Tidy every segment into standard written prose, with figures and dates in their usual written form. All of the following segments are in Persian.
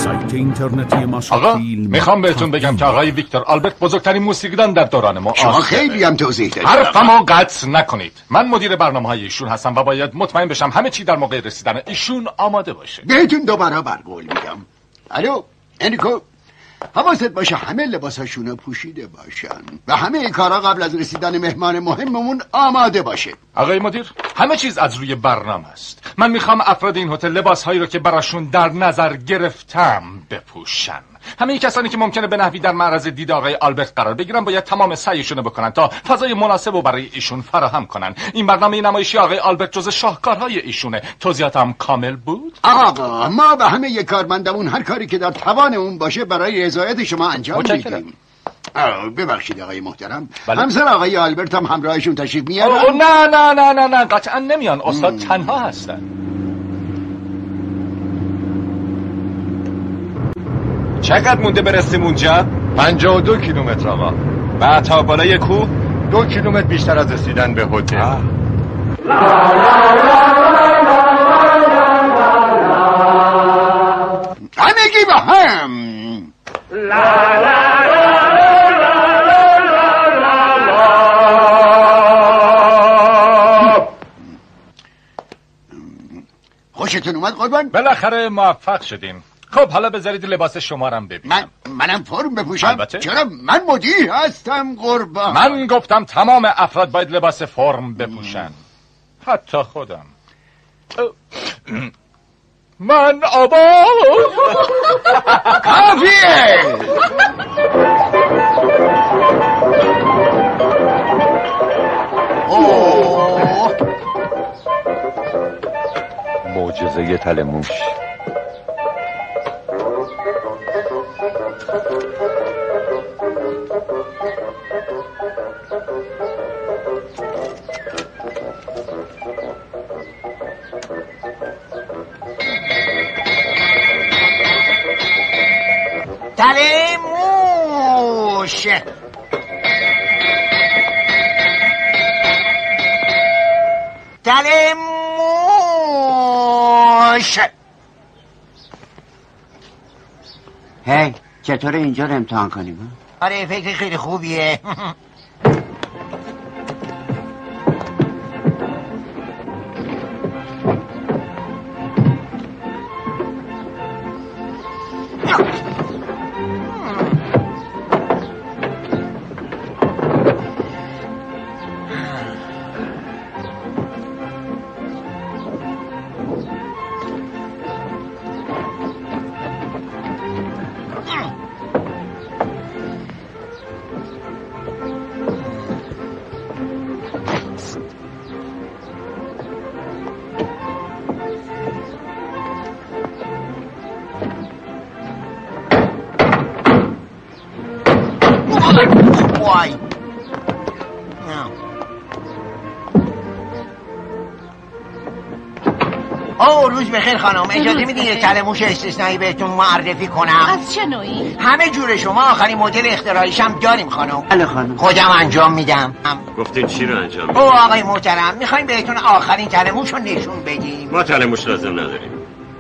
سایت اینترنتی ما آقا میخوام بهتون بگم که آقای ویکتور آلبرت بزرگترین موسیقیدان در دوران ما. شما خیلی هم توضیح دادید. حرفمو قطع نکنید. من مدیر برنامه‌های ایشون هستم و باید مطمئن بشم همه چی در موقع رسیدن ایشون آماده باشه. بهتون دوباره برقول میدم. الو انریکو، حواست باشه همه لباساشونو پوشیده باشن و همه کارا قبل از رسیدن مهمان مهممون آماده باشه. آقای مدیر، همه چیز از روی برنامه است. من میخوام افراد این هتل لباسهایی رو که براشون در نظر گرفتم بپوشن. همه کسانی که ممکنه به نحوی در معرض دید آقای آلبرت قرار بگیرن باید تمام سعیشون بکنن تا فضای مناسب رو برای ایشون فراهم کنن. این برنامه نمایشی آقای آلبرت جز شاهکارهای ایشونه. توضیحاتم کامل بود؟ آقا ما به همه کارمندمون هر کاری که در توان اون باشه برای رضایت شما انجام میدیم. ببخشید آقای محترم. همسر آقای آلبرت هم همراهشون تشریف میارن؟ نه قطعا نمیان. استاد تنها هستن. چقدر مونده برسیم اونجا؟ 52 کیلومتر آقا. و تا بالای کوه 2 کیلومتر بیشتر از رسیدن به هتل. همگی با هم. خوشتون اومد قربان؟ بالاخره موفق شدیم. خب حالا بذارید لباس شمارم ببینم. منم فرم بپوشم؟ البته. چرا من مدیر هستم قربان. من گفتم تمام افراد باید لباس فرم بپوشن، حتی خودم. من آبا کافیه. معجزه تلموش. تلموش. تلموش. هی چطور اینجا رو امتحان کنیم؟ آره فکر خیلی خوبیه. وای. روز بخیر خانم. اجازه میدین یه تلموش استثنایی بهتون معرفی کنم؟ از چه نوعی؟ همه جور شما. آخرین مدل اختراعیشم داریم خانم. بله خانم. خودم انجام میدم. گفتین چی رو انجام میدیم؟ آقای محترم میخوایم بهتون آخرین تلموش رو نشون بدیم. ما تلموش لازم نداریم.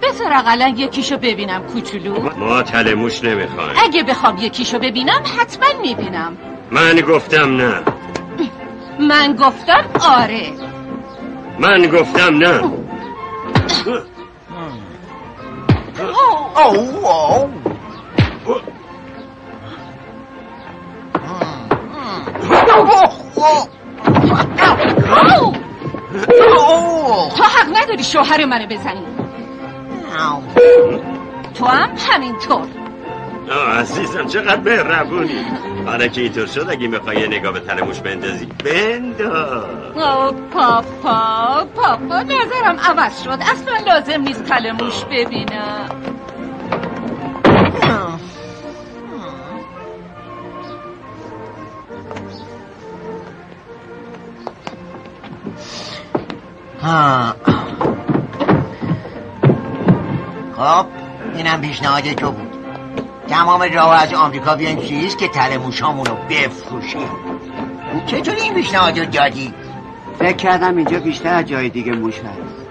بذار اقلا یکیشو ببینم کوچولو. ما تلموش نمیخوایم. اگه بخوام یکیشو ببینم حتما میبینم. من گفتم نه. من گفتم آره. من گفتم نه. تو حق نداری شوهر منو بزنی. تو هم همینطور. عزیزم چقدر مهربونی. حالا که اینطور شد اگه میخوای یه نگاه به تلموش بندازی بنداز. پاپا نظرم عوض شد. اصلا لازم نیست تلموش ببینم. خب اینم پیشنهاد تو بود. تمام راه از آمریکا بیایم سوئیس که تلموشامونو بفروشیم. چطوری این پیشنهاد رو دادی؟ فکر کردم اینجا بیشتر از جای دیگه موش هست.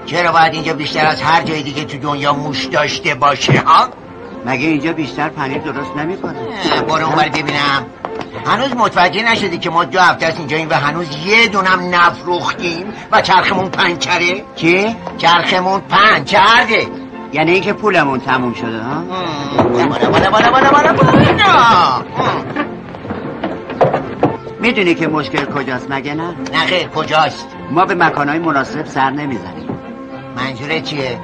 چرا باید اینجا بیشتر از هر جای دیگه تو دنیا موش داشته باشه ها؟ مگه اینجا بیشتر پنیر درست نمیکنه؟ برو اونور ببینم. هنوز متوجه نشدی که ما 2 هفته است اینجاییم و هنوز یه دونم نفروختیم و چرخمون پنچره؟ چی؟ چرخمون پنچرده. یعنی اینکه پولمون تموم شده ها؟ بالا. میدونی که مشکل کجاست مگه نه؟ نه خیر، کجاست؟ ما به مکانهای مناسب سر نمیزنیم. منظورت چیه؟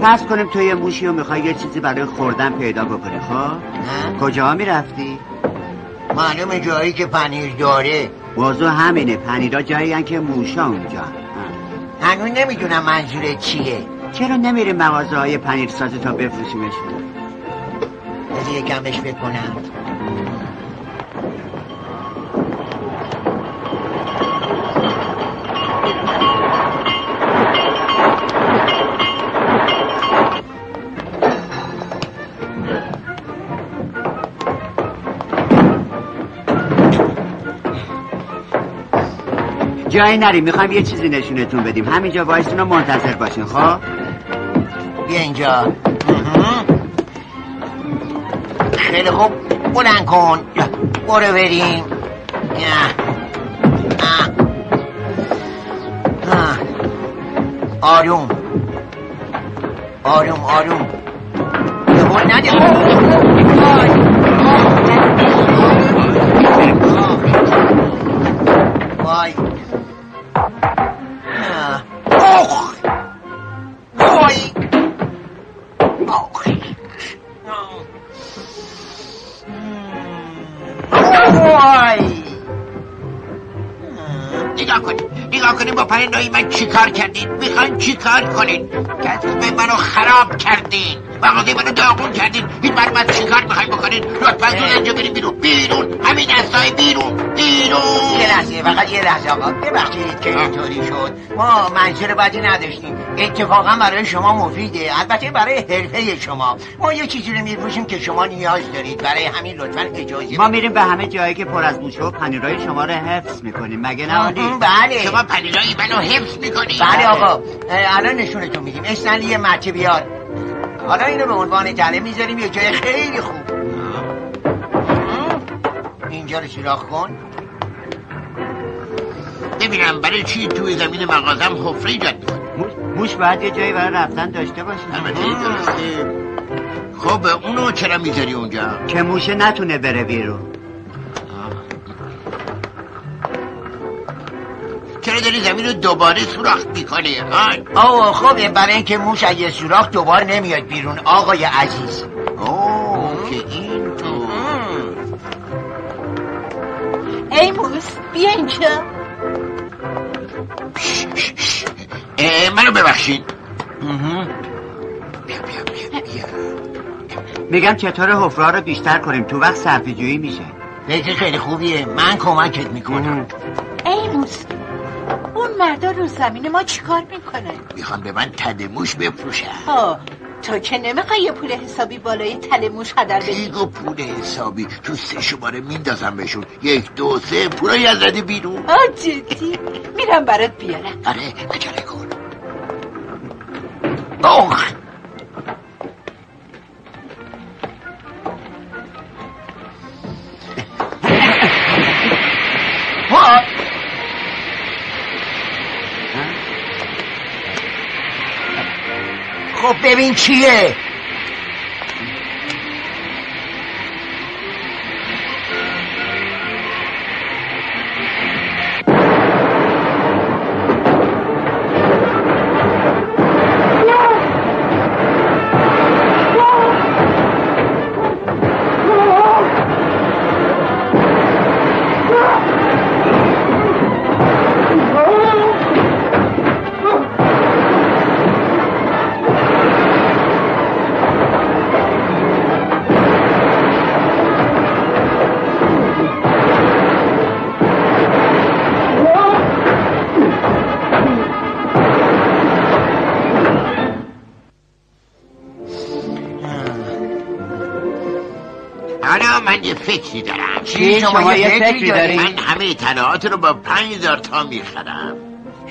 فرض کنیم تو یه موشی و میخوای یه چیزی برای خوردن پیدا بکنی. خب کجا میرفتی؟ معلومه جایی که پنیر داره. موضوع همینه، پنیرها جایی هن که موشا اونجا. هنوز نمیدونم منظورت چیه. چرا نمیریم مغازه های پنیر سازی تا بفروشیمشون؟ بذار یکم بهش فکر کنم. جایی نریم، میخوایم یه چیزی نشونتون بدیم. همینجا وایسون و منتظر باشین. خب بیا اینجا. خیلی خوب، بلند کن. برو بریم. آروم آروم آروم. بول نده. وای نگاه کنید با پرنده‌های من چی کار کردین؟ میخواین چی کار کنین؟ کسب منو خراب کردین، مغازه منو داغون کردین. هیچ برمت چی کار میخواین بکنین؟ لطفا زود اینجا بریم بیرون. همین دستای بیرون. یه لحظه، فقط یه لحظه آقا، ببخشید که اینطوری شد. ما منظور بدی نداشتیم، اتفاقا برای شما مفیده، البته برای حرفه شما. ما یه چیزی رو میفروشیم که شما نیاز دارید، برای همین لطفا اجازه. ما میریم به همه جایی که پر از موشه و پنیرهای شما رو حفظ میکنیم، مگه نه؟ بله. شما پنیرهای منو حفظ میکنید؟ بله آقا، الان نشونتون میدیم. اسنلی یه مچه بیار. حالا اینو به عنوان تله میذاریم یه جای خیلی خوب. اینجا رو سوراخ کن. ببینم برای چی توی زمین مغازم حفره ایجاد میکنی؟ موش باید یه جایی برای رفتن داشته باشه. درسته. خب اونو چرا میذاری اونجا؟ که موشه نتونه بره بیرون. چرا داری زمین رو دوباره سوراخ میکنی؟ خب برای اینکه موش اگه سوراخ دوباره نمیاد بیرون آقای عزیز. که این تو. ای موس بیا اینجا. منو ببخشید. بیا. میگم چطور حفره رو بیشتر کنیم، تو وقت صرفه جویی میشه. فکر خیلی خوبیه، من کمکت میکنم. ای موس، اون مردا رو زمین ما چیکار میکنه؟ میخوام به من تله موش بفروشن. تو که نمیخوای یه پول حسابی بالای تله موش هدر بدی؟ دیگه پول حسابی تو 3 شماره میندازم بهشون. 1 2 3 پولای از رده بیرون. جدی؟ میرم برات بیارم. آره عجله کن. خب ببین چیه. من یه فکری دارم. چی؟ شما یه فکری داری؟ من همه اطلاعات رو با 5000 تا میخرم.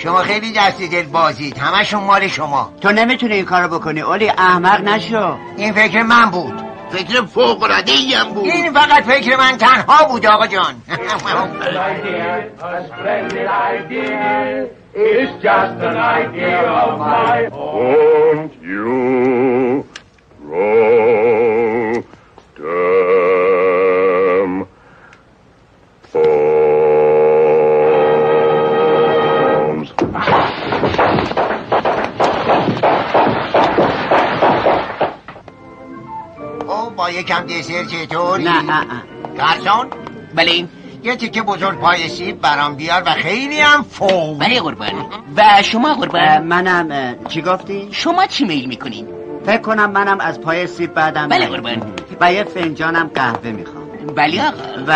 شما خیلی دستی دل بازید، همشون مال شما. تو نمیتونی این کارو بکنی اولی، احمق نشو. این فکر من بود. فکر فوق‌العاده‌ای هم بود. این فقط فکر من تنها بود آقا جان. It's just an idea of my own. Won't you roll them bombs? او با یکم دسر چطوری؟ نه گرسون؟ بله یه تیکه بزرگ پای سیب برام بیار و خیلی هم فوق. بله قربان. و شما قربان؟ منم چی گفتی؟ شما چی میل میکنین؟ فکر کنم منم از پای سیب بعدم. بله قربان. و یه فنجانم قهوه میخوام. بله آقا. و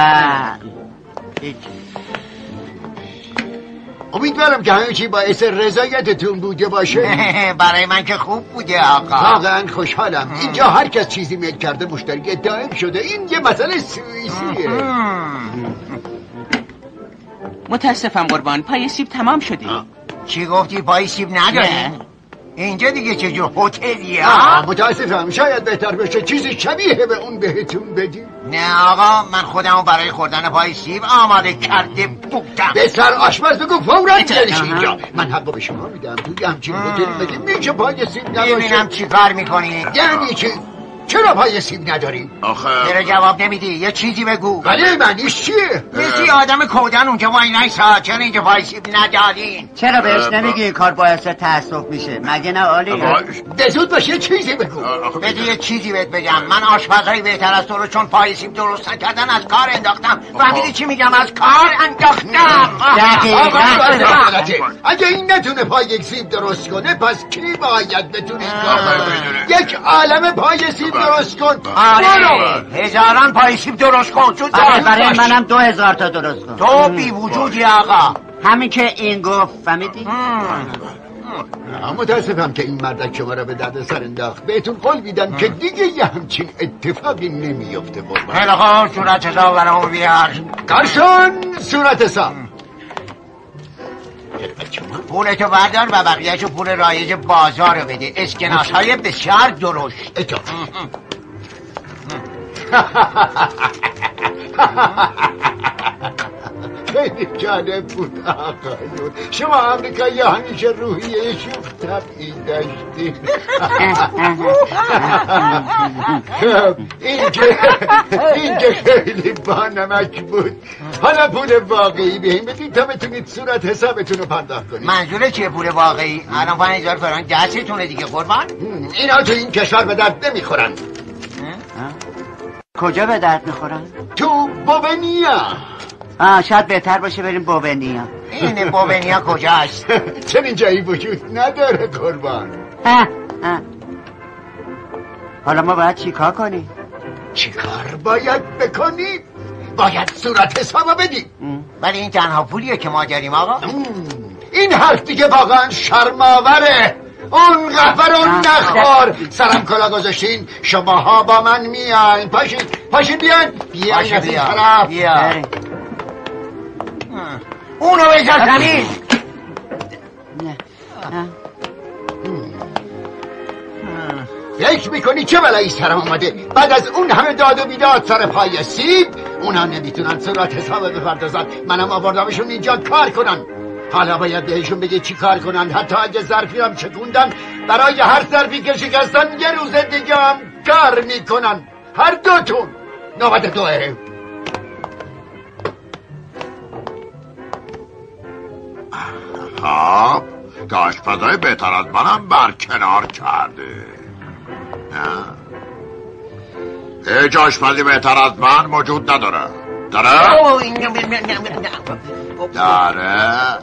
امیدوارم که همه چی باعث رضایتتون بوده باشه. برای من که خوب بوده آقا. واقعا خوشحالم. اینجا هر کس چیزی میل کرده مشتری دائم شده. این یه مسئله سوئیسیه. متاسفم قربان، پای سیب تمام شده. چی گفتی پای سیب نداری؟ اینجا دیگه چجور هتلیه؟ متاسفم، شاید بهتر بشه چیزی شبیه به اون بهتون بدیم. نه آقا، من خودمو برای خوردن پای سیب آماده کرده بودم. به سر آشپز بگو فوراً بیارش اینجا. من حقا به شما میدم توی همچین هتل مگه میشه پای سیب نباشه؟ ببینم چی کار میکنی؟ یعنی چی؟ چرا پای سیب نداریم؟ چرا جواب نمیدی؟ یه چیزی بگو. ولی معنیش چیه؟ مثل آدم کودن اونجا وای نیسا. چرا اینجا پای سیب ندارین؟ چرا بهش نمیگی این کار باعث تأسف میشه؟ مگه نه عالی؟ به زود باشه یه چیزی بگو. بده یه چیزی بهت بگم. من آشپزهای بهتر از تو رو چون پای سیب درست نکردن از کار انداختم. فهمیدی چی میگم؟ از کار انداختم. اگه این نتونه پای سیب درست کنه پس کی باید بتونه این کار کنه؟ یک عالم پای سیب درست کن. هزاران پای سیب درست کن. برای منم 2000 تا درست کن. تو بی وجودی آقا. همین که این گفت فهمیدی؟ متاسفم که این مردک شما را به درد سر انداخت. بهتون قول میدم که دیگه یه همچین اتفاقی نمیفته. خیلی خوب، صورت حساب برامو بیار. کارشون صورت حساب. پولتو بردار و بقیهشو پول رایج بازار رو بده. اسکناس های بسیار درشت. خیلی جالب بود آقایون. شما امریکایی همیشه روحیه شوخ طبعی داشتید. این که خیلی بانمک بود. حالا پول واقعی بهیم بدید تا بتونید صورت حسابتون رو پرداخت کنید. منظور چیه پول واقعی؟ الان 5000 فرانک دستتونه دیگه قربان. اینا تو این کشور به درد نمیخورن. کجا به درد میخورن؟ تو بوونیا. شاید بهتر باشه بریم بوونیا. این بوونیا کجاست؟ چنین جایی وجود نداره قربان. حالا ما باید چی کار کنیم؟ چی کار باید بکنیم؟ باید صورت حسابا بدیم. ولی این تنها پولیه که ما داریم آقا. این حرف دیگه واقعا شرم‌آوره. اون قهوه رو نخور. سرم کلا گذاشتین. شماها با من میاین. پاشین بیاین از این طرف. اونو بذار زمین. فکر میکنی چه بلایی سرم آمده؟ بعد از اون همه داد و بیداد سر پای سیب اونا نمیتونن صورت حساب بپردازن. منم آوردمشون اینجا کار کنن. حالا باید بهشون بگی چی کار کنن. حتی اگه ظرفی هم شکوندن برای هر ظرفی که شکستن یه روز دیگه هم کار میکنن. هر دوتون. نوبت دوه. خب که آشپزهای بهتر از منم برکنار کرده. هیچ آشپزی بهتر از من موجود نداره. داره؟ داره؟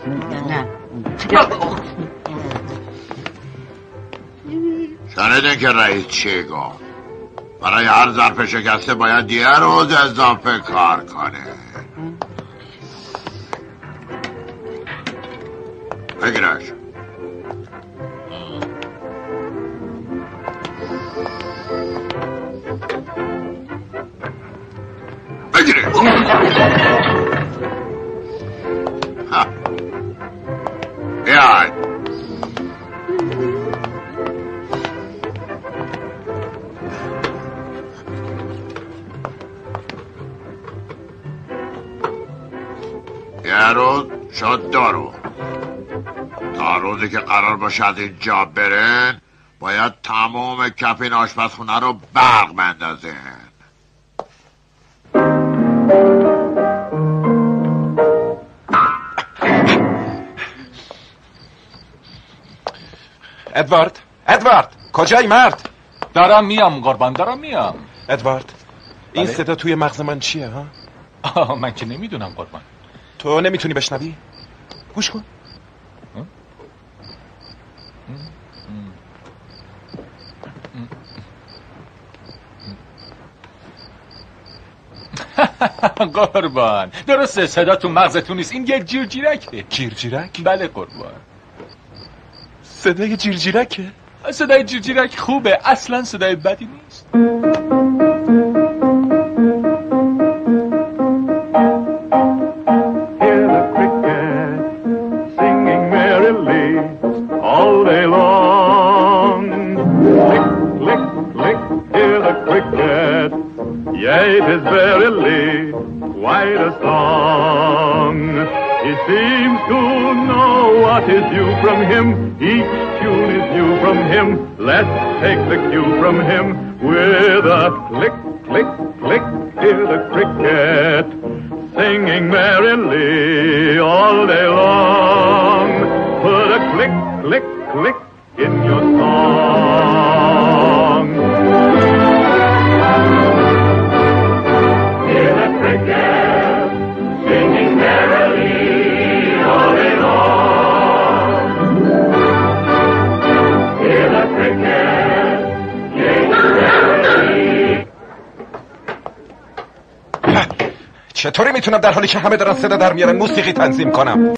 شنیدین که رئیس چی گفت؟ برای هر ظرف شکسته باید یه روز اضافه کار کنه. بگیرش. بگیرش. بیا شد دارو. تا روزی که قرار باشه از اینجا برن باید تمام کپین آشپزخونه رو برق بندازن. ادوارد کجایی مرد؟ دارم میام قربان، دارم میام. ادوارد این صدا توی مغز من چیه ها؟ من که نمیدونم قربان. تو نمیتونی بشنوی؟ گوش کن. قربان درسته صدا تو مغزتون نیست، این یک جیرجیرکه. جیرجیرک؟ بله قربان. صدای جیرجیرکه؟ صدای جیرجیرک خوبه، اصلا صدای بدی نیست. Hear the cricket singing merrily all day long. Click, click, click, hear the cricket. Yea, it is verily quite a song. He seems to know what is due from him. Each tune is new from him. Let's take the cue from him. With a click, click, click, hear the cricket singing merrily all day long. Put a click, click, click in your song. Hear the cricket singing merrily all day long. Hear the cricket singing merrily. چطوری میتونم در حالی که همه دارن صدا در میارن موسیقی تنظیم کنم؟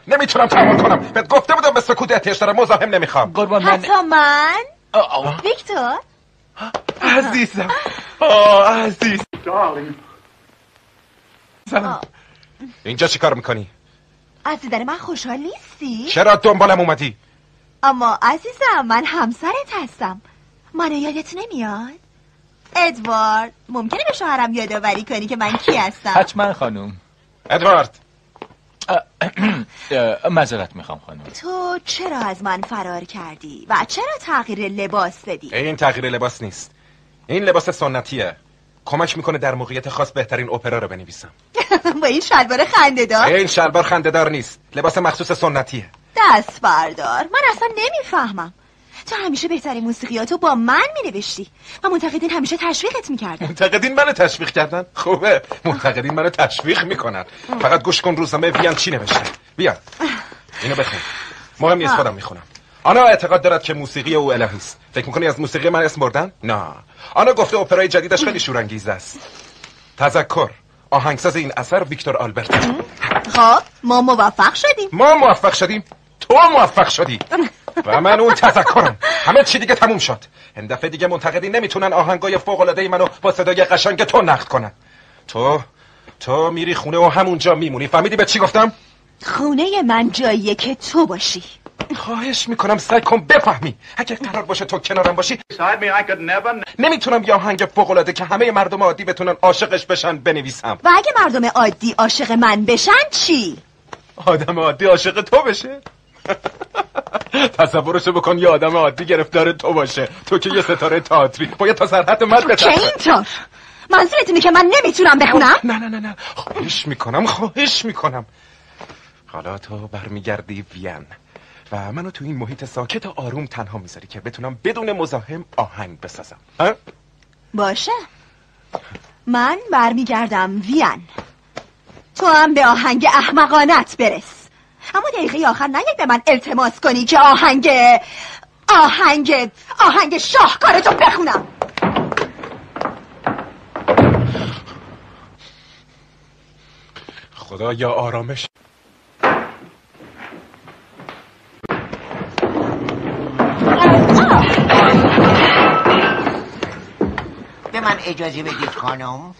نمیتونم تحمل کنم. بهت گفته بودم به سکوت احتیاج دارم، مزاحم نمیخوام. قربان حتی من؟ ویکتور؟ عزیزم عزیز سلام. اینجا چی کار میکنی؟ از دیدن من خوشحال نیستی؟ چرا دنبالم اومدی؟ اما عزیزم من همسرت هستم. منو یادت نمیاد؟ ادوارد ممکنه به شوهرم یادآوری کنی که من کی هستم؟ حتما خانم. ادوارد معذرت میخوام خانم. تو چرا از من فرار کردی و چرا تغییر لباس دادی؟ این تغییر لباس نیست، این لباس سنتیه. کمک میکنه در موقعیت خاص بهترین اپرا رو بنویسم. با این شلوار خنده‌دار؟ این شلوار خنده‌دار نیست، لباس مخصوص سنتیه. دست بردار، من اصلا نمیفهمم. تو همیشه بهترین موسیقیاتو با من مینوشتی و منتقدین همیشه تشویقت میکردن. منتقدین منو تشویق کردن؟ خوبه، منتقدین منو تشویق میکنن. فقط گوش کن روزنامه ویان چی نوشته. بیا اینو بخون، مهم نیست خودم میخونم. آنا اعتقاد دارد که موسیقی او الهی است. فکر میکنی از موسیقی من اسم بردن؟ نه. آنا گفته اپرای جدیدش خیلی شورانگیز است. تذکر آهنگساز این اثر ویکتور آلبرت. خب ما موفق شدیم. ما موفق شدیم؟ تو موفق شدی و من اون تذکرم. همه چی دیگه تموم شد. این دفعه دیگه منتقدین نمیتونن آهنگای فوق‌العاده منو با صدای قشنگ تو نقد کنن. تو میری خونه و همونجا میمونی. فهمیدی به چی گفتم؟ خونه من جاییه که تو باشی. خواهش میکنم سعی کن بفهمی. اگه قرار باشه تو کنارم باشی نمیتونم یه آهنگ فوق‌العاده که همه مردم عادی بتونن عاشقش بشن بنویسم. و اگه مردم عادی عاشق من بشن چی؟ آدم عادی عاشق تو بشه؟ تصورشو بکن یه آدم عادی گرفتار تو باشه. تو که یه ستاره تئاتری باید تا سرحد من بترسه. که اینطور منظورت اینه که من نمیتونم بخونم؟ نه خواهش میکنم. حالا تو برمیگردی وین و منو تو این محیط ساکت و آروم تنها میذاری که بتونم بدون مزاحم آهنگ بسازم. باشه، من برمیگردم وین، تو هم به آهنگ احمقانت برس. اما دقیقه آخر نیاد به من التماس کنی که آهنگ شاهکارتو بخونم. خدا یا آرامش. به من اجازه بدید خانم.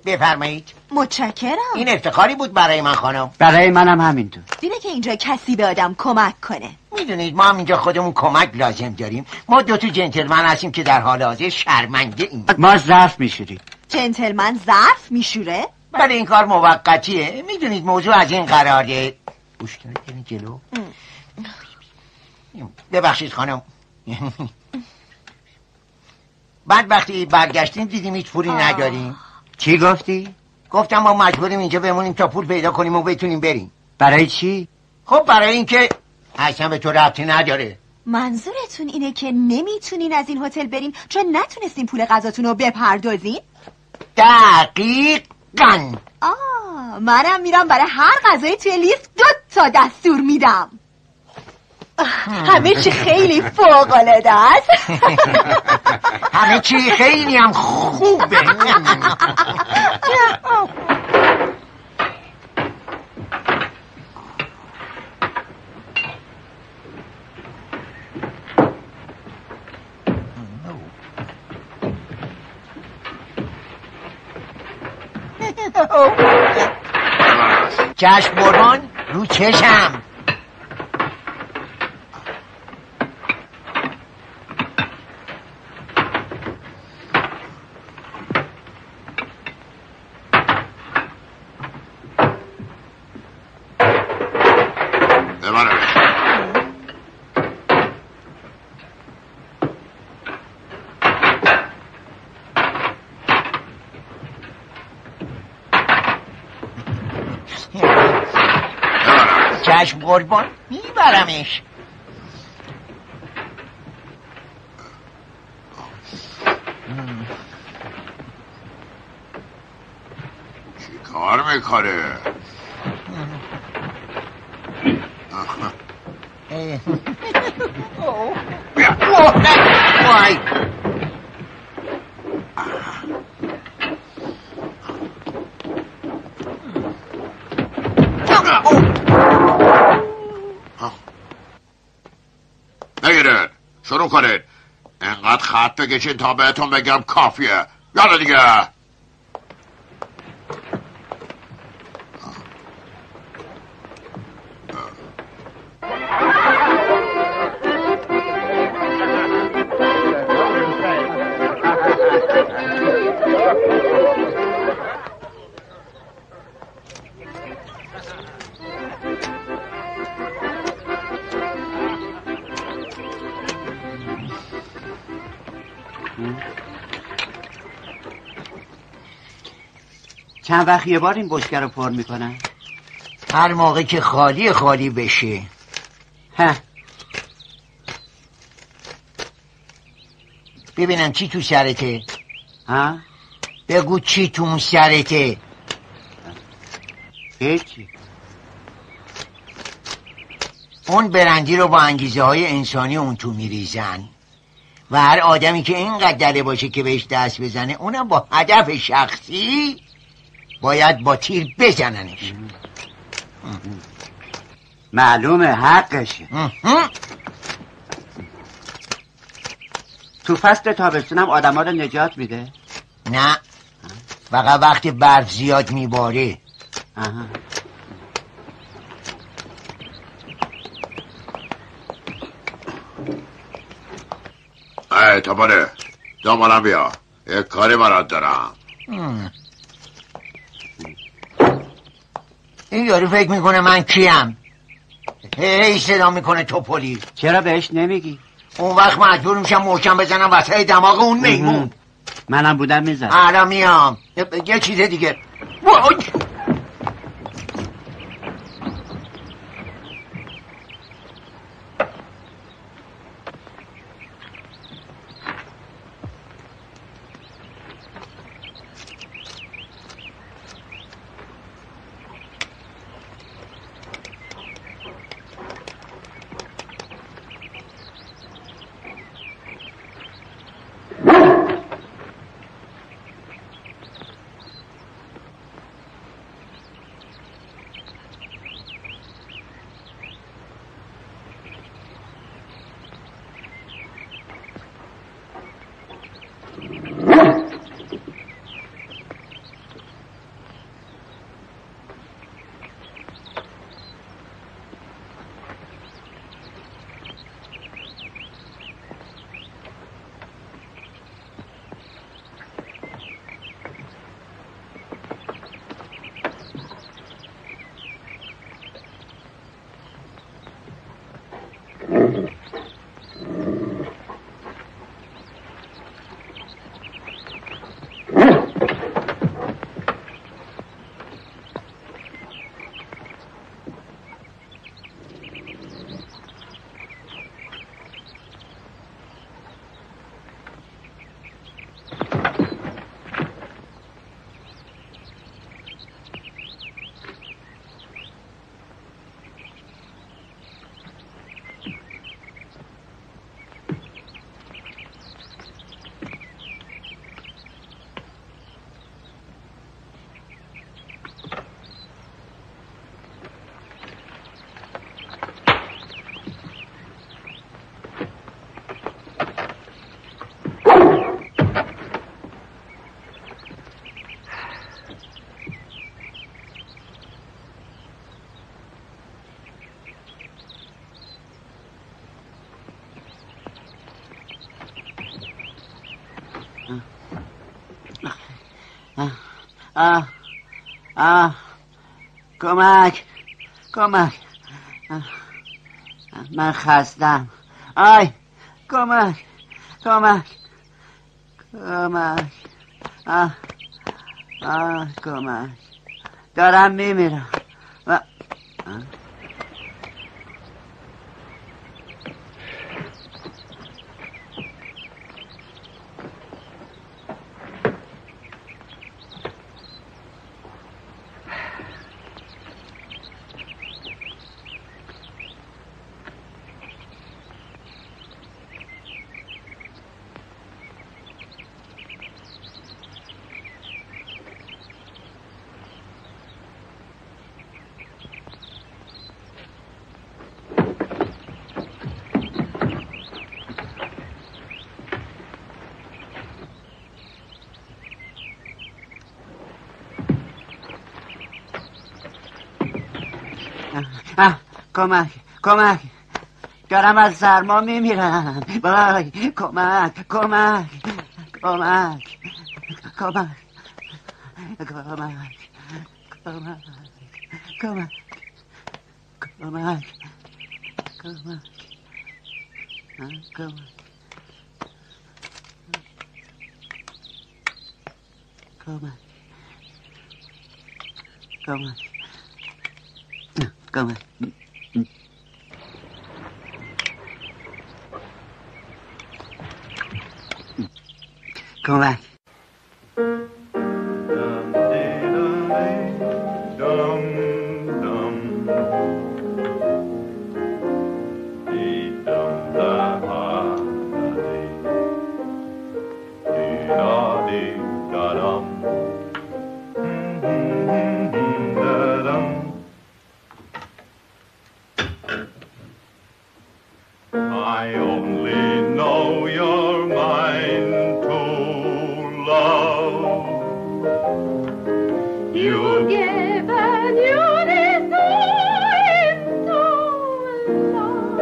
بفرمایید. متشکرم. این افتخاری بود برای من خانم. برای منم همینطور. دیره که اینجا کسی به آدم کمک کنه. میدونید ما هم اینجا خودمون کمک لازم داریم. ما دو تا جنتلمن هستیم که در حال حاضر شرمنده ایم. ما ظرف میشوریم. جنتلمن ظرف میشوره؟ بله این کار موقتیه. میدونید موضوع از این قراره. گوش کنید جلو. ببخشید خانم. بعد وقتی برگشتیم دیدیم هیچ پولی نداریم. چی گفتی؟ گفتم ما مجبوریم اینجا بمونیم تا پول پیدا کنیم و بتونیم بریم. برای چی؟ خب برای اینکه اصلا به تو ربطی نداره. منظورتون اینه که نمیتونین از این هتل بریم چون نتونستین پول غذاتون رو بپردازین؟ دقیقاً. منم میرم برای هر غذایی توی لیست 2 تا دستور میدم. همه چی خیلی فوق‌العاده است. همه چی خیلی هم خوبه. چشم بربان رو چشم. چشم قربان میبرمش. چی کار میکنه؟ وای بگیرید شروع کنید. انقدر خط بکشید تا بهتون بگم کافیه. یالا دیگه. چند وقت یه بار این بشکه رو پر میکنن؟ هر موقع که خالی بشه. ببینم چی تو سرته؟ بگو چی تو اون سرته؟ هیچی. اون برندی رو با انگیزه های انسانی اون تو میریزن و هر آدمی که اینقدر دله باشه که بهش دست بزنه اونم با هدف شخصی باید با تیر بزننش. معلومه حقشه. تو فصل تابستونم آدما رو نجات میده؟ نه، فقط وقتی برف زیاد میباره. ای تابانه دامالم بیا، یک کاری برات دارم. این یارو فکر میکنه من کیم؟ هی صدا میکنه توپلی. چرا بهش نمیگی؟ اون وقت مجبور میشم محکم بزنم وسط دماغ اون میمون. منم بودم میزنم. الان میام. یه چیز دیگه. کمک من خستم. آی کمک کمک دارم میمیرم. کمک دارم از سرما میمیرم. وای کمک I only know you're my love. You give and you receive so love.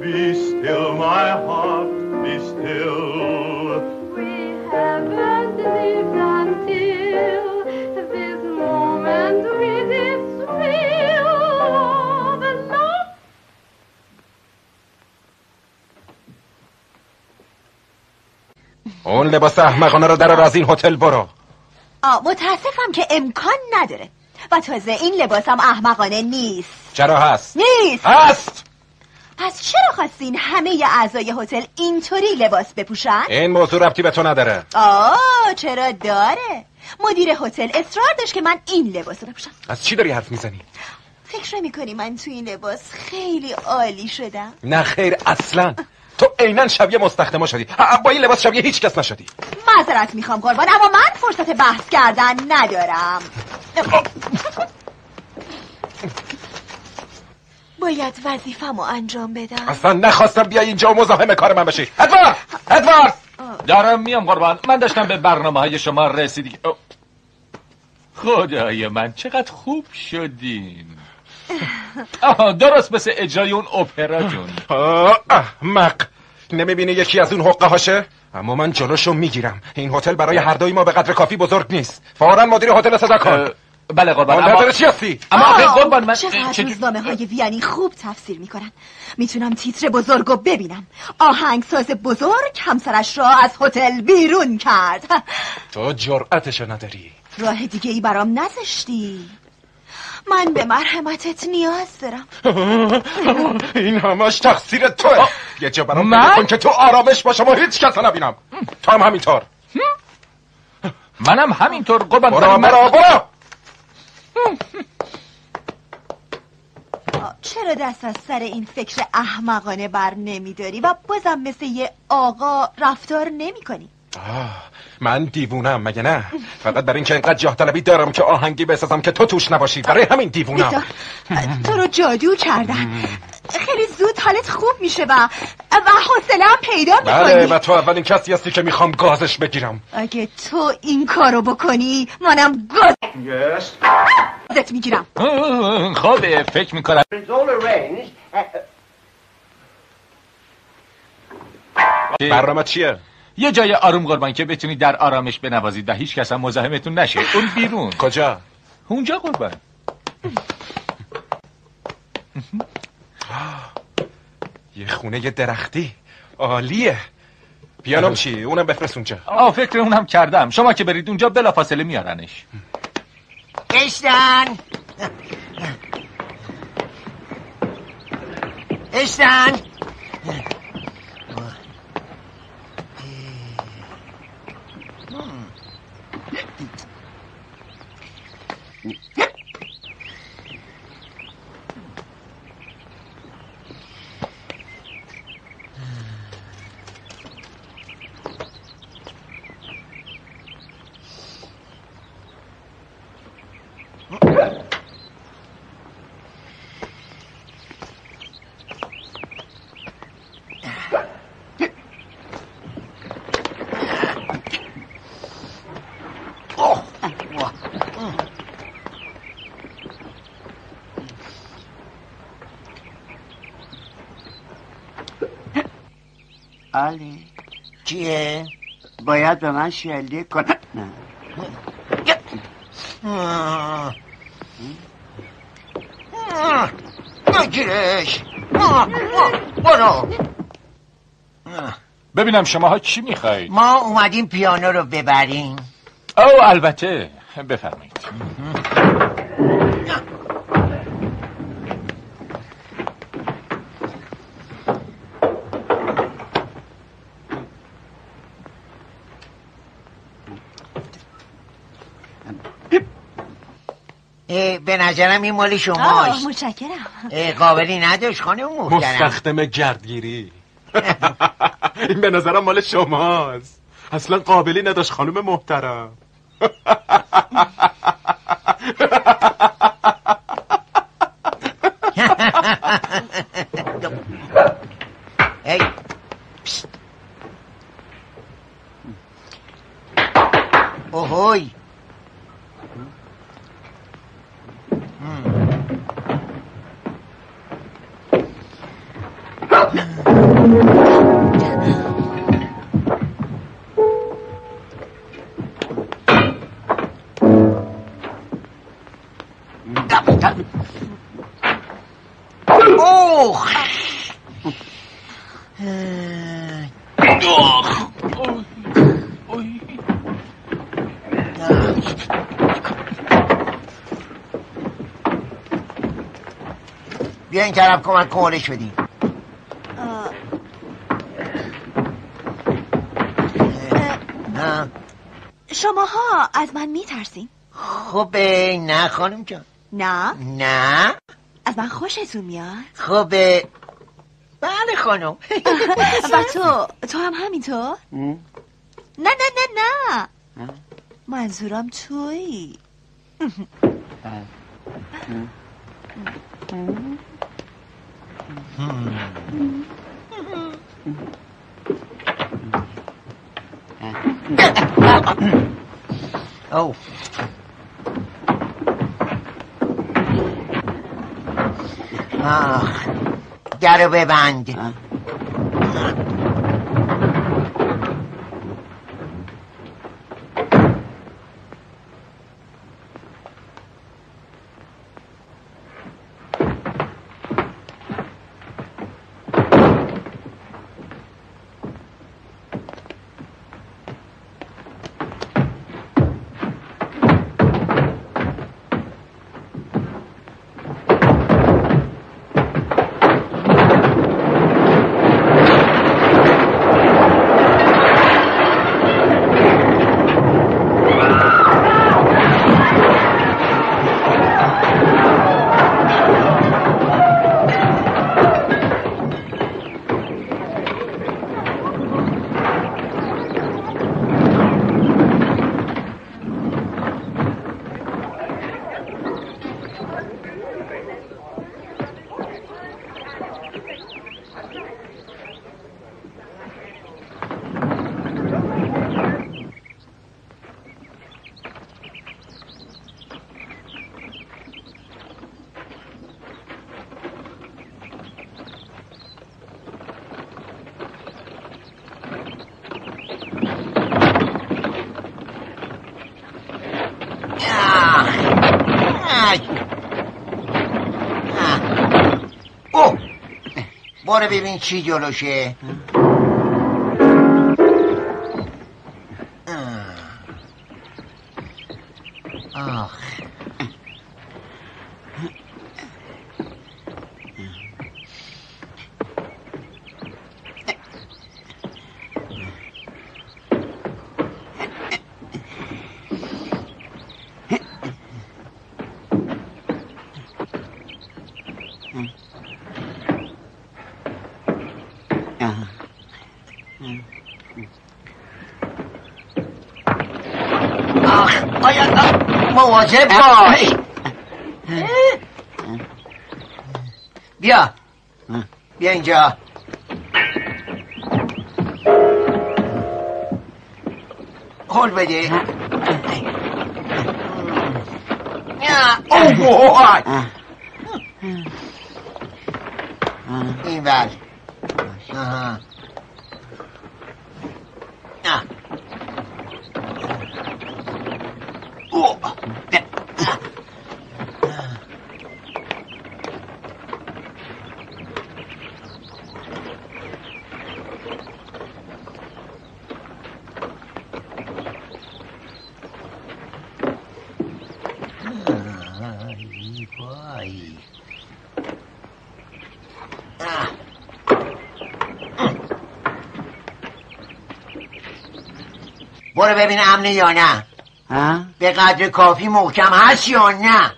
Be still, my heart, be still. We haven't lived until this moment with its thrill of love. اون لباس احمقانه رو در از این هتل برو. متاسفم که امکان نداره و تازه این لباسم احمقانه نیست. چرا هست؟ نیست. هست. پس چرا خواستین همه اعضای هتل اینطوری لباس بپوشن؟ این موضوع ربطی به تو نداره. چرا داره؟ مدیر هتل اصرار داشت که من این لباس رو بپوشم. از چی داری حرف میزنی؟ فکر میکنی من تو این لباس خیلی عالی شدم؟ نه خیر اصلا. تو عیناً شبیه مستخدما شدی. با این لباس شبیه هیچ کس نشدی. معذرت میخوام قربان، اما من فرصت بحث کردن ندارم. باید وظیفه‌مو انجام بدم. اصلا نخواستم بیای اینجا و مزاحم کار من بشی. ادوارد دارم میام قربان. من داشتم به برنامه‌های شما رسیدگی. خدای من چقدر خوب شدین. درست مثل اجرای اون اپرا جون. احمق، نمیبینی یکی از اون حقه هاشه؟ اما من جلوشو میگیرم. این هتل برای هر دوی ما به قدر کافی بزرگ نیست. فوراً مدیر هتل صدا کن. بله قربان. اما چی هستی؟ اما قربان من چقدر روزنامه های ویانی خوب تفسیر میکنن. میتونم تیتر بزرگو ببینم. آهنگساز بزرگ همسرش را از هتل بیرون کرد. تو جرأتشو نداری. راه دیگه ای برام نذاشتی. من به مرحمتت نیاز دارم. این همش تقصیر توه. یه جا برام پیدا کن که تو آرامش باشم و هیچ کس نبینم. تو هم همینطور. منم همینطور قربان. برو. چرا دست از سر این فکر احمقانه بر نمیداری و بازم مثل یه آقا رفتار نمی کنی؟ من دیوونم مگه نه؟ فقط برای اینکه اینقدر جاه طلبی دارم که آهنگی بسازم که تو توش نباشی. برای همین دیوونم. تو رو جادو کردم. خیلی زود حالت خوب میشه و حوصله هم پیدا میکنی. بله و تو اولین کسی هستی که میخوام گازش بگیرم. اگه تو این کارو بکنی منم گازت میگیرم. خوبه فکر میکنم. برنامه چیه؟ یه جای آروم قربان که بتونی در آرامش بنوازید و هیچ کس هم مزاحمتون نشه. اون بیرون. کجا؟ اونجا قربان. یه خونه درختی عالیه. پیانوم چی؟ اونم بفرست اونجا. فکر اونم کردم. شما که برید اونجا بلافاصله میارنش. اشتن علی چیه؟ باید به من شلیک کن. نگیرش. برو. ببینم شماها چی میخواید؟ ما اومدیم پیانو رو ببریم. البته بفرمایید. به نظرم این مال شماست. متشکرم. قابلی نداشت خانم محترم. مستخدم گردگیری. این به نظرم مال شماست. اصلا قابلی نداشت خانم محترم. اوهوی بیا این طرف کمک کمالش بدیم. شماها از من میترسین؟ خب نه خانم جان. نه؟ نه از من خوشتون میاد؟ خب بله خانم. و تو هم همینطور؟ نه نه نه نه منظورم تویی. او درو ببند. برو ببین چی جلوشه. مواظب باش. بیا اینجا. هول بده. این بر. برو ببین امنه یا نه. به قدر کافی محکم هست یا نه.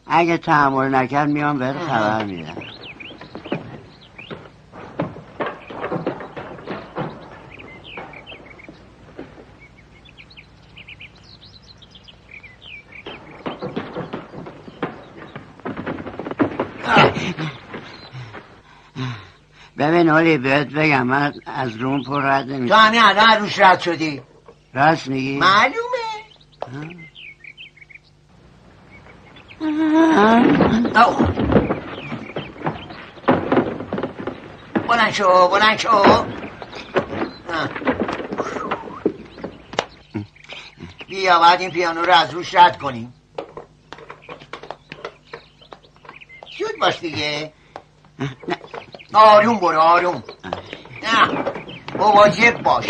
اگه تحمل نکرد میام بهت خبر میدم. ببین اولی بهت بگم من از روم پر رد نمیشم. تو همین الان روش رد شدی. راست میگی؟ معلومه. بلند شو بیا باید این پیانو رو از روش رد کنیم. زود باش دیگه. آروم برو آروم. نه مواظب باش.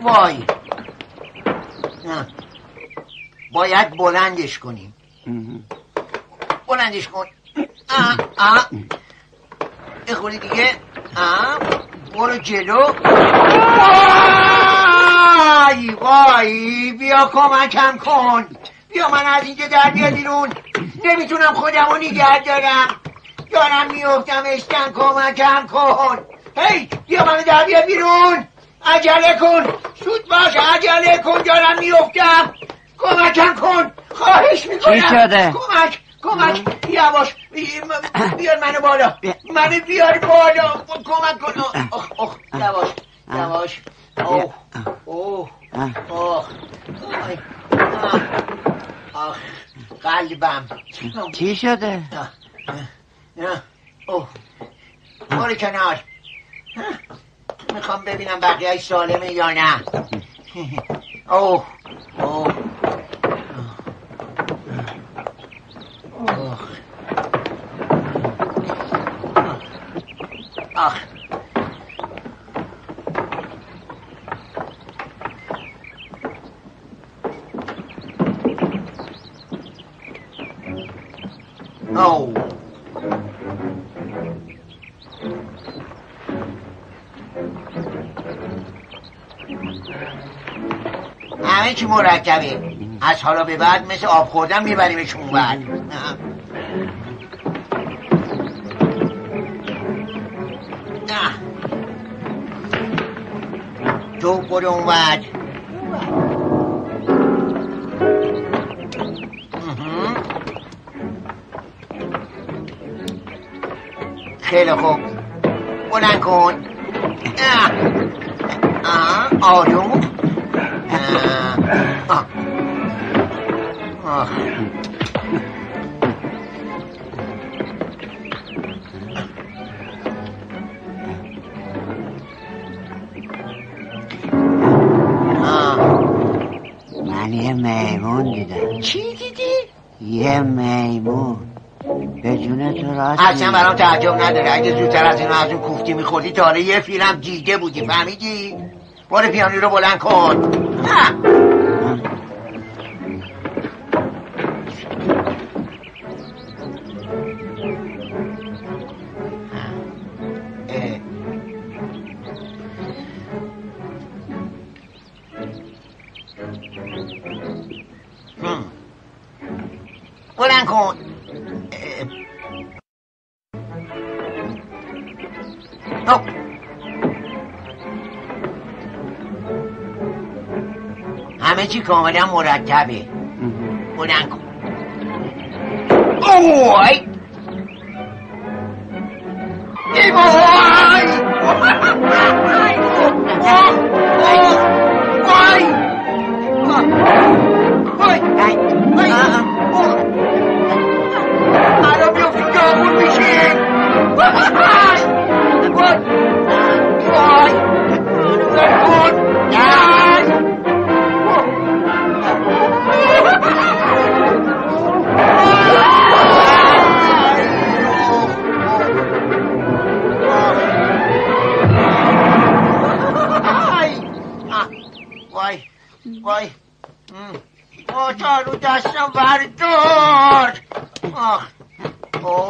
وای باید بلندش کنیم. بلندش کن. بخوری دیگه. برو جلو. وای بیا کمکم کن. بیا من از اینجا در بیا بیرون. نمیتونم خودم رو نگه دارم میفتم. اشتن کمکم کن. هی بیا من در بیا بیرون. عجله کن. زود باش عجله کن. دارم میفتم. کمکم کن. خواهش میکنم. چی شده؟ کمک یواش. بیار منو بالا. منو بیار بالا. کمک کن. یواش. قلبم. چی شده؟ برو کنار. میخوام ببینم بقیه سالمه یا نه. همه چی مرکبه. از حالا به بعد مثل آب خوردن میبریمش اون بعد. تو برو اون بعد. خیلی خوب. بلند کن. آروم. من یه میمون دیدم. چی دیدی؟ یه میمون. به جون تو راست اصلا برام تعجب نداره. اگه زودتر از اینو از اون کوفتی میخوردی تا حالا یه فیلم دیده بودی. فهمیدی؟ برو پیانو رو بلند کن. بلند کن. همه چی کاملا مرتبه. بلند کن. وای تا رو دستم بردار. وای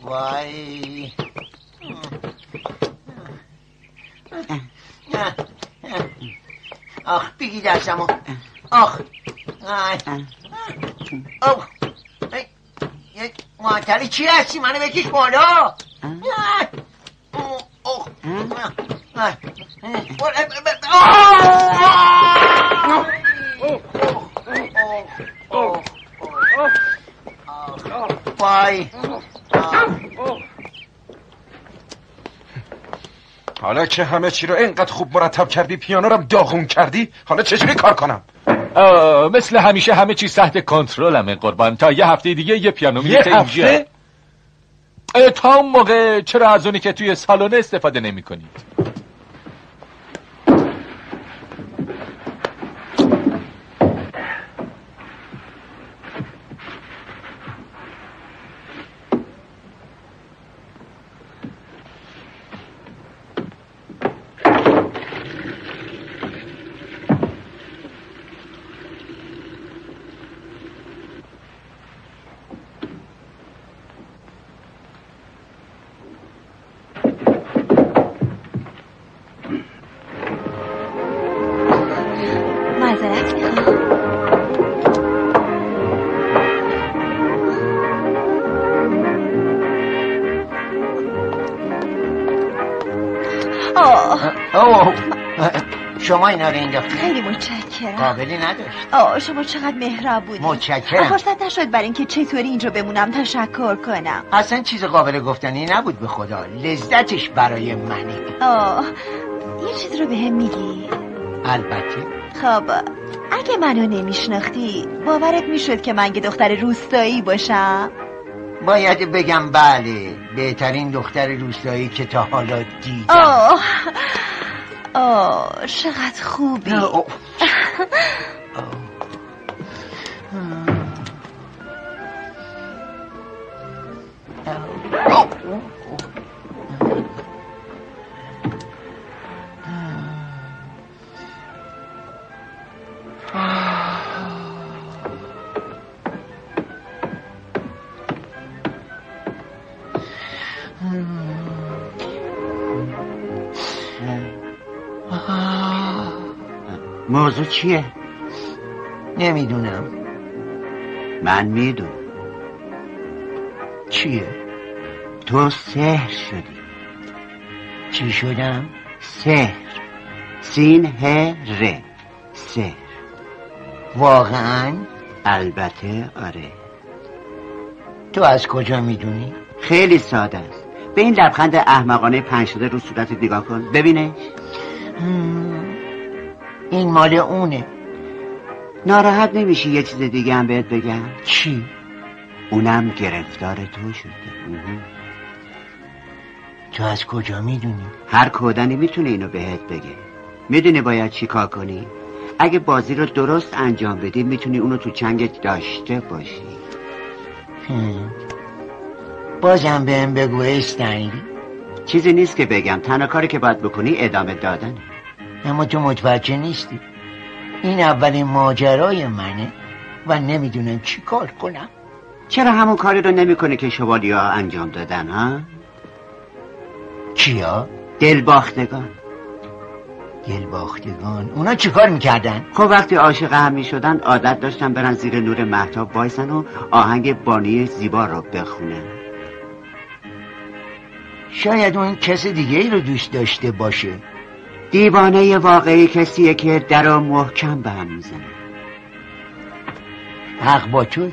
وای بگی دستمو. یک معطل چی هستی؟ منو بکش بالا. وای حالا که همه چی رو اینقدر خوب مرتب کردی، پیانو رو داغون کردی، حالا چجوری کار کنم؟ مثل همیشه همه چیز تحت کنترلمه قربان. تا یه هفته دیگه یه پیانو میریزه اینجا. تا اون موقع چرا از اونی که توی سالن استفاده نمی کنید؟ شما اینا رو انداختی؟ خیلی متشکرم. قابلی نداشت. شما چقدر مهربونی. متشکرم. فرصت نشد برای اینکه چطوری اینجا بمونم تشکر کنم. اصلا چیز قابل گفتنی نبود، به خدا لذتش برای منه. یه چیز رو بهم میگی؟ البته. خب اگه منو نمیشناختی باورت میشد که من یه دختر روستایی باشم؟ باید بگم بله، بهترین دختر روستایی که تا حالا دیدم. چقدر خوبی. موضوع چیه؟ نمیدونم. من میدونم. چیه؟ تو سحر شدی. چی شدم؟ سحر. سین ه ر. سحر. واقعا؟ البته آره. تو از کجا میدونی؟ خیلی ساده است. به این لبخند احمقانه پنج شده رو صورتت نگاه کن ببینه. این مال اونه. ناراحت نمیشی یه چیز دیگه هم بهت بگم؟ چی؟ اونم گرفتار تو شده. تو از کجا میدونی؟ هر کودنی میتونه اینو بهت بگه. میدونی باید چی کار کنی؟ اگه بازی رو درست انجام بدی میتونی اونو تو چنگت داشته باشی. بازم بهم بگو استنلی. چیزی نیست که بگم، تنها کاری که باید بکنی ادامه دادنه. اما تو متوجه نیستی این اولین ماجرای منه و نمیدونم چی کار کنم. چرا همون کاری رو نمیکنه که شوالیا انجام دادن ها؟ کیا؟ دلباختگان. دلباختگان؟ اونا چی کار میکردن؟ خب وقتی عاشق هم میشدن عادت داشتن برن زیر نور مهتاب وایسن و آهنگ بانی زیبا رو بخونن. شاید اون کس دیگه ای رو دوست داشته باشه. دیوانه واقعی کسیه که در رو محکم به هم میزنه. حق با تو.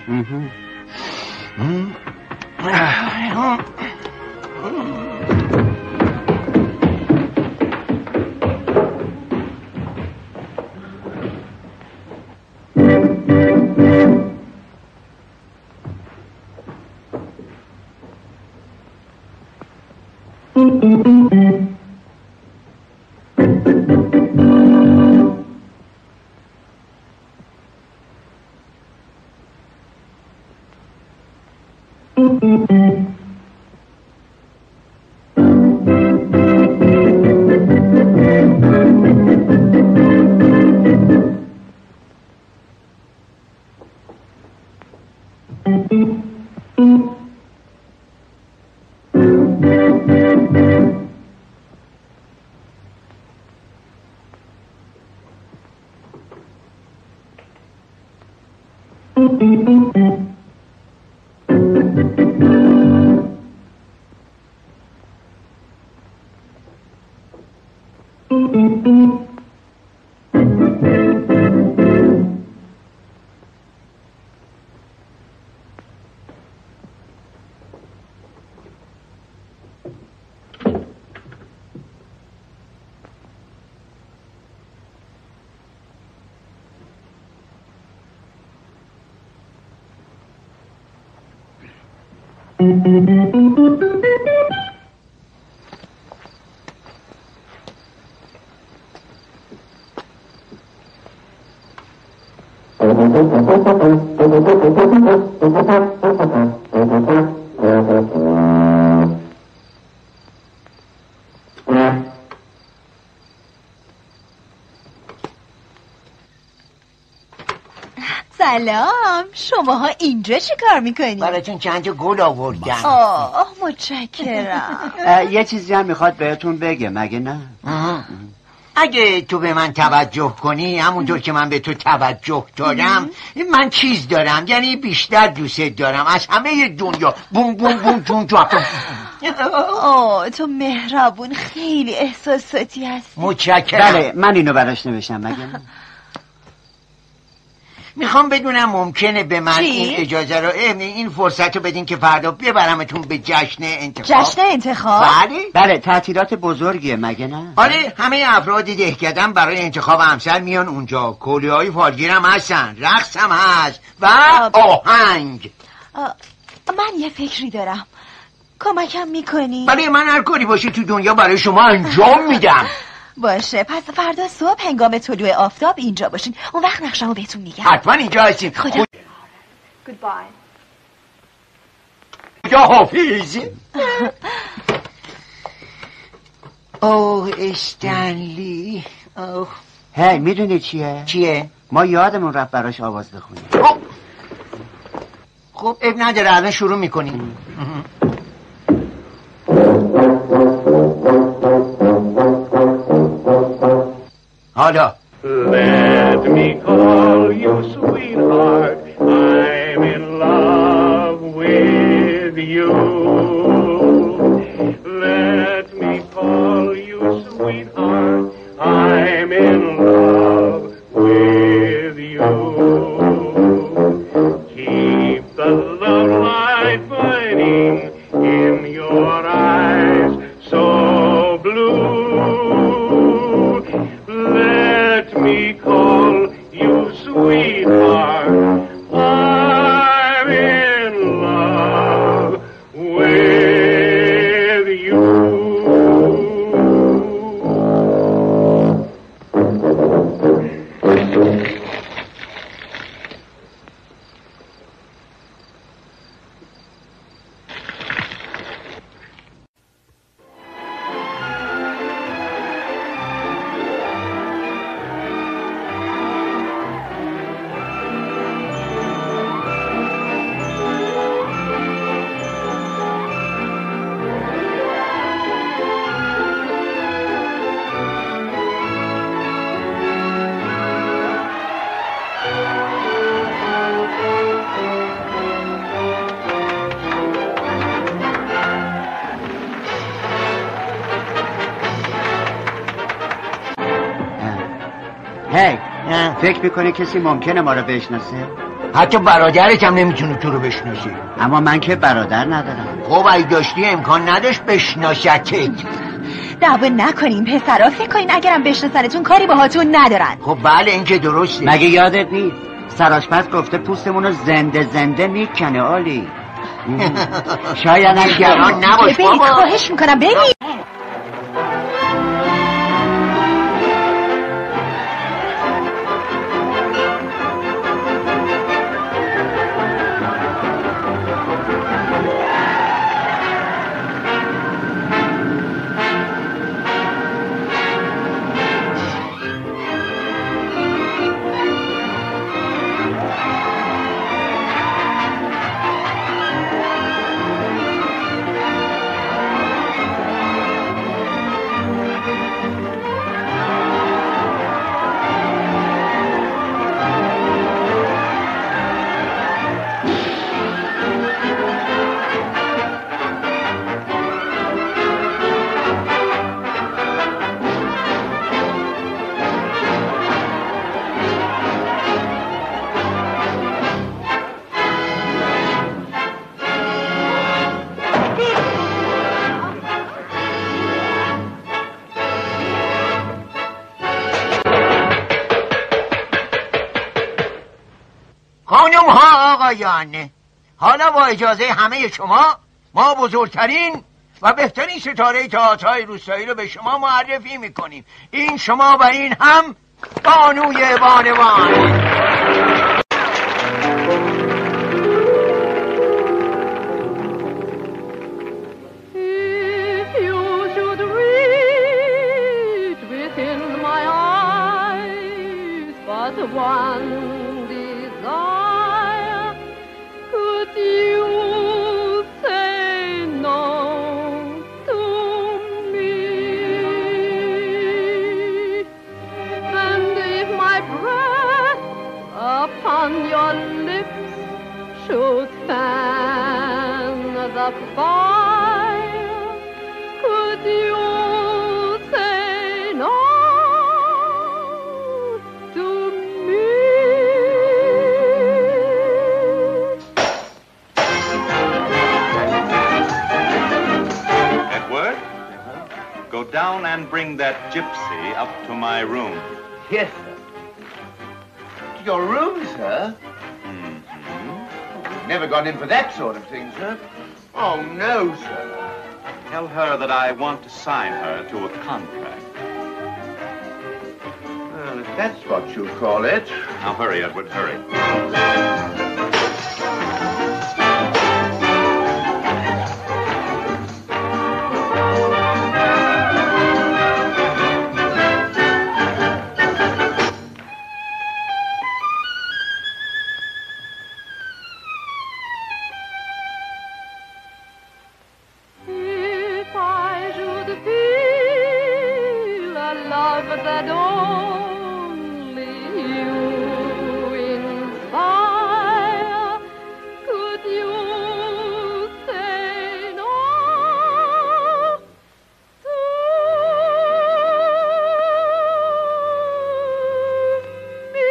سلام، شماها اینجا چی کار میکنی؟ براتون چند تا گل آوردم. آه متشکرم. یه چیزی هم میخواد بهتون بگه مگه نه؟ اگه تو به من توجه کنی همونطور که من به تو توجه دارم، من چیز دارم، یعنی بیشتر دوست دارم از همه دنیا. بوم بوم بوم جون جون. آه تو مهربون، خیلی احساساتی هستی. متشکرم. بله من اینو براش نوشتم مگه نه؟ میخوام بدونم ممکنه به من چی؟ این اجازه رو این فرصت رو بدین که فردا ببرمتون به جشن انتخاب. جشن انتخاب؟ بله تعطیلات بزرگیه مگه نه؟ آره همه افراد دهکدن برای انتخاب همسر میان اونجا. کولیهای فالگیر هم هستن، رقص هم هست و آهنگ. من یه فکری دارم، کمکم میکنی؟ برای من هر کاری باشه تو دنیا برای شما انجام میدم. باشه، پس فردا صبح هنگام طلوع آفتاب اینجا باشین، اون وقت نقشه‌مو بهتون میگم. حتما اینجا هستیم. خدا خدا حافظ. اوه استنلی. اوه هی میدونی چیه؟ چیه؟ ما یادمون رفت براش آواز بخونیم. خب اب نداره، الان شروع میکنیم. حالا Let me call you sweetheart, I'm in love with you. Let me call you sweetheart, I'm in love with you. Keep the love light burning in your eyes so blue. Let me call you sweetheart, I'm in love with you. هی فکر میکنی کسی ممکنه ما رو بشناسه؟ حتی برادرت هم نمیتونه تو رو بشناسه. اما من که برادر ندارم. خب اگه داشتی امکان نداشت بشناستت. دعوا نکنین پسرا، فکر کنین اگرم بشناسنتون کاری باهاتون ندارن. خب بله این که درسته. مگه یادت نیست سرآشپز گفته پوستمونو زنده زنده میکنه آلی. شاید نگران نباش بابا. خواهش میکنم ببین. خانم ها آقایان، حالا با اجازه همه شما ما بزرگترین و بهترین ستاره تئاترهای روستایی رو به شما معرفی میکنیم. این شما و این هم بانوی بانوان. One desire, could you say no to me? And if my breath upon your lips should fan the fire, could you say no? Go down and bring that gypsy up to my room. Yes, sir. To your room, sir? Mm-hmm. We've never gone in for that sort of thing, sir. Oh, no, sir. Tell her that I want to sign her to a contract. Well, if that's what you call it. Now, hurry, Edward, hurry. That only you inspire, could you say no to me?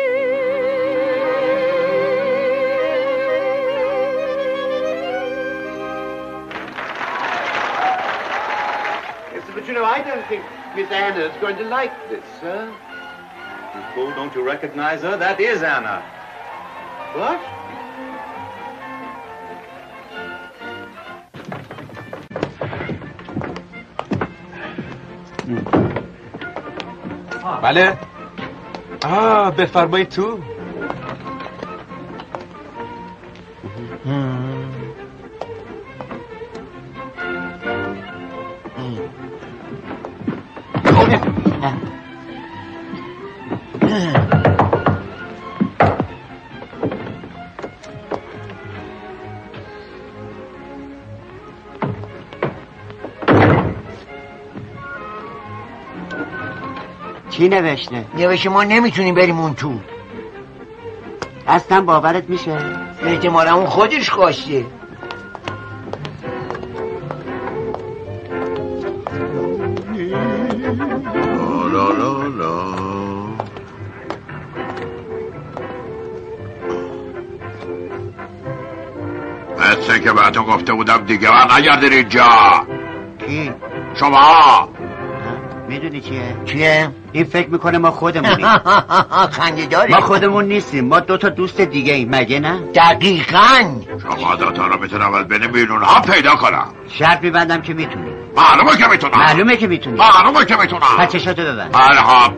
Yes, but you know, I don't think Miss Anna's going to like this, sir. You fool, don't you recognize her? That is Anna. What? بله. بفرمایید تو. چی نوشته؟ نوشته ما نمیتونیم بریم اون تو. اصلا باورت میشه؟ احتمالا اون خودش خواسته. لا لا لا. مثل که بهتون گفته بودم دیگه من نگردین اینجا. کی؟ شما. میدونی چیه؟ چیه؟ این فکر میکنه ما خودمونیم. خنده داری؟ ما خودمون نیستیم، ما 2 تا دوست دیگه ایم، مگه نه؟ دقیقاً. شما 2 تا رو میتونم از بین میلیون ها پیدا کنم. شرط میبندم که میتونی. معلومه که میتونم. معلومه که میتونی. معلومه که میتونم. پس چشاتو ببند. بله ها.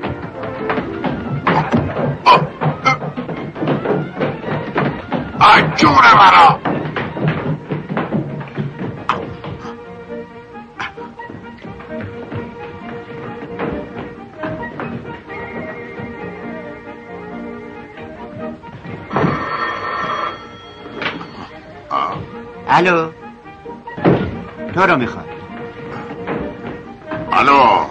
جونه مرا. الو تو رو میخواد. الو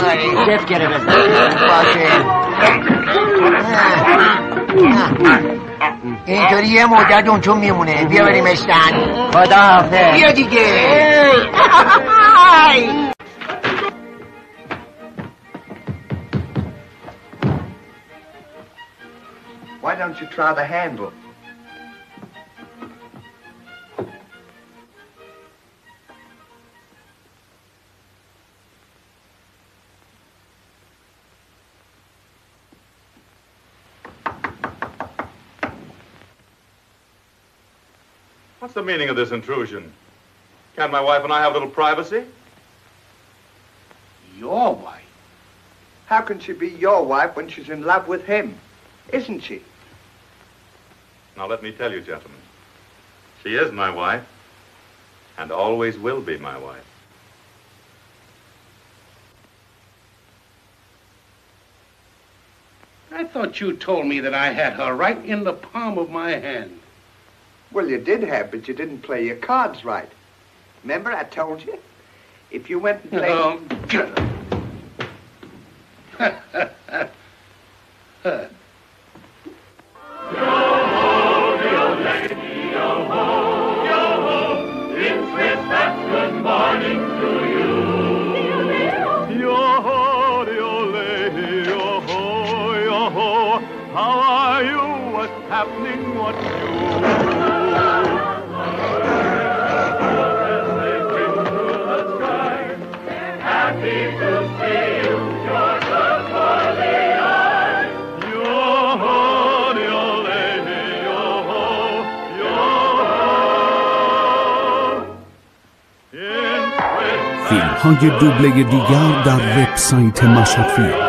آره دف گره بزن باشه. اینطوری یه مدت اون چون میمونه. بیا بریم اشتن. خدا حافظ. بیا دیگه. Why don't you try the handle? What's the meaning of this intrusion? Can't my wife and I have a little privacy? Your wife? How can she be your wife when she's in love with him? Isn't she? Now let me tell you, gentlemen, she is my wife and always will be my wife. I thought you told me that I had her right in the palm of my hand. Well, you did have, but you didn't play your cards right. Remember, I told you? If you went and played... Oh, get Good morning to you. Yo-ho, yo-ho, yo-ho. How are you? What's happening? What's new? Happy to see you. You're good for the eye. Yo-ho, yo-ho, yo-ho. فیلم‌های دوبله دیگر در وبسایت مشهد فیلم.